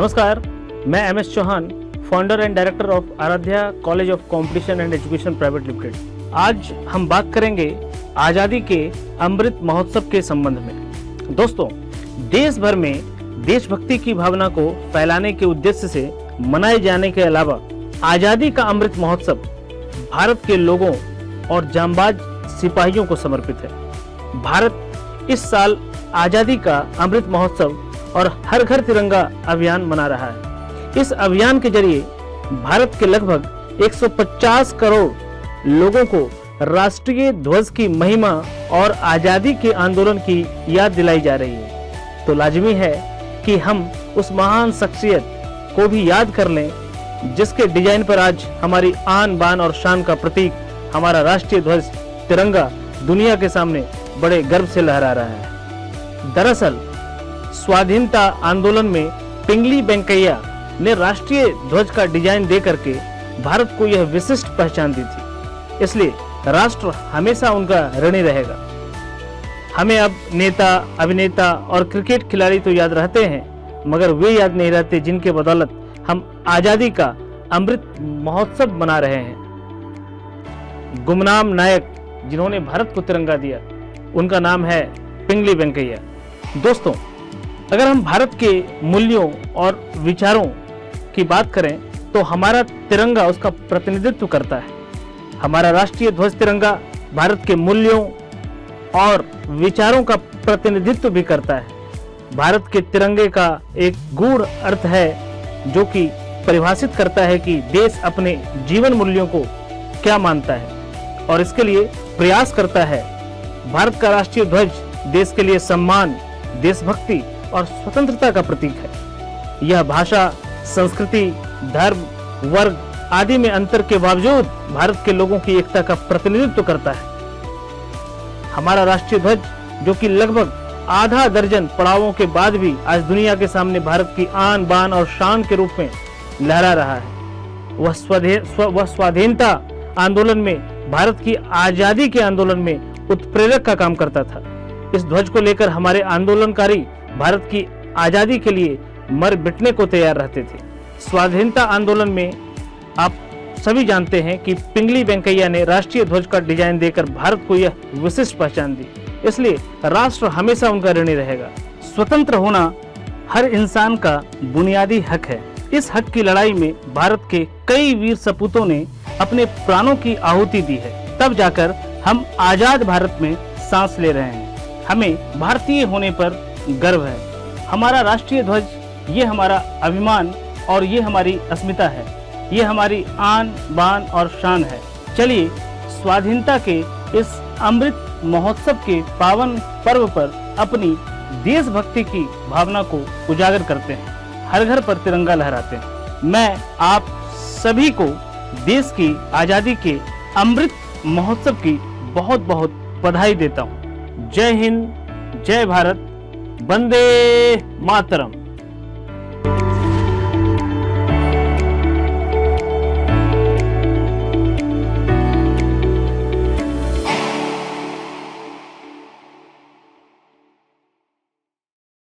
नमस्कार, मैं M S Chauhan, founder and director of Aaradhya college of competition and education private limited. आज हम बात करेंगे आज़ादी के अमृत महोत्सव के संबंध में। दोस्तों, देश भर में देशभक्ति की भावना को फैलाने के उद्देश्य से मनाए जाने के अलावा आज़ादी का अमृत महोत्सव भारत के लोगों और जांबाज सिपाहियों को समर्पित है। भारत इस साल आज़ादी का अमृत महोत्सव और हर घर तिरंगा अभियान मना रहा है। इस अभियान के जरिए भारत के लगभग 150 करोड़ लोगों को राष्ट्रीय ध्वज की महिमा और आज़ादी के आंदोलन की याद दिलाई जा रही है। तो लाजमी है कि हम उस महान शख्सियत को भी याद कर लें जिसके डिजाइन पर आज हमारी आन बान और शान का प्रतीक हमारा राष्ट्रीय ध्वज तिरंगा दुनिया के सामने बड़े गर्व से लहरा रहा है। दरअसल स्वाधीनता आंदोलन में पिंगली वेंकैया ने राष्ट्रीय ध्वज का डिजाइन दे करके भारत को यह विशिष्ट पहचान दी थी, इसलिए राष्ट्र हमेशा उनका ऋणी रहेगा। हमें अब नेता, अभिनेता और क्रिकेट खिलाड़ी तो याद रहते हैं, मगर वे याद नहीं रहते जिनके बदौलत हम आजादी का अमृत महोत्सव मना रहे हैं। गुमनाम नायक जिन्होंने भारत को तिरंगा दिया, उनका नाम है पिंगली वेंकैया। दोस्तों, अगर हम भारत के मूल्यों और विचारों की बात करें तो हमारा तिरंगा उसका प्रतिनिधित्व करता है। हमारा राष्ट्रीय ध्वज तिरंगा भारत के मूल्यों और विचारों का प्रतिनिधित्व भी करता है। भारत के तिरंगे का एक गूढ़ अर्थ है जो कि परिभाषित करता है कि देश अपने जीवन मूल्यों को क्या मानता है और इसके लिए प्रयास करता है। भारत का राष्ट्रीय ध्वज देश के लिए सम्मान, देशभक्ति और स्वतंत्रता का प्रतीक है। यह भाषा, संस्कृति, धर्म, वर्ग आदि में अंतर के बावजूद भारत के लोगों की एकता का प्रतिनिधित्व करता है। हमारा राष्ट्रीय ध्वज जो कि लगभग आधा दर्जन पड़ावों के बाद भी आज दुनिया के सामने भारत की आन बान और शान के रूप में लहरा रहा है। वह स्वाधीनता आंदोलन में, भारत की आजादी के आंदोलन में उत्प्रेरक का काम करता था। इस ध्वज को लेकर हमारे आंदोलनकारी भारत की आजादी के लिए मर मिटने को तैयार रहते थे। स्वाधीनता आंदोलन में आप सभी जानते हैं कि पिंगली वेंकैया ने राष्ट्रीय ध्वज का डिजाइन देकर भारत को यह विशिष्ट पहचान दी, इसलिए राष्ट्र हमेशा उनका ऋणी रहेगा। स्वतंत्र होना हर इंसान का बुनियादी हक है। इस हक की लड़ाई में भारत के कई वीर सपूतों ने अपने प्राणों की आहुति दी है, तब जाकर हम आजाद भारत में सांस ले रहे हैं। हमें भारतीय होने पर गर्व है। हमारा राष्ट्रीय ध्वज ये हमारा अभिमान और ये हमारी अस्मिता है, ये हमारी आन बान और शान है। चलिए स्वाधीनता के इस अमृत महोत्सव के पावन पर्व पर अपनी देशभक्ति की भावना को उजागर करते हैं, हर घर पर तिरंगा लहराते हैं। मैं आप सभी को देश की आजादी के अमृत महोत्सव की बहुत बहुत बधाई देता हूँ। जय हिंद, जय भारत, वंदे मातरम।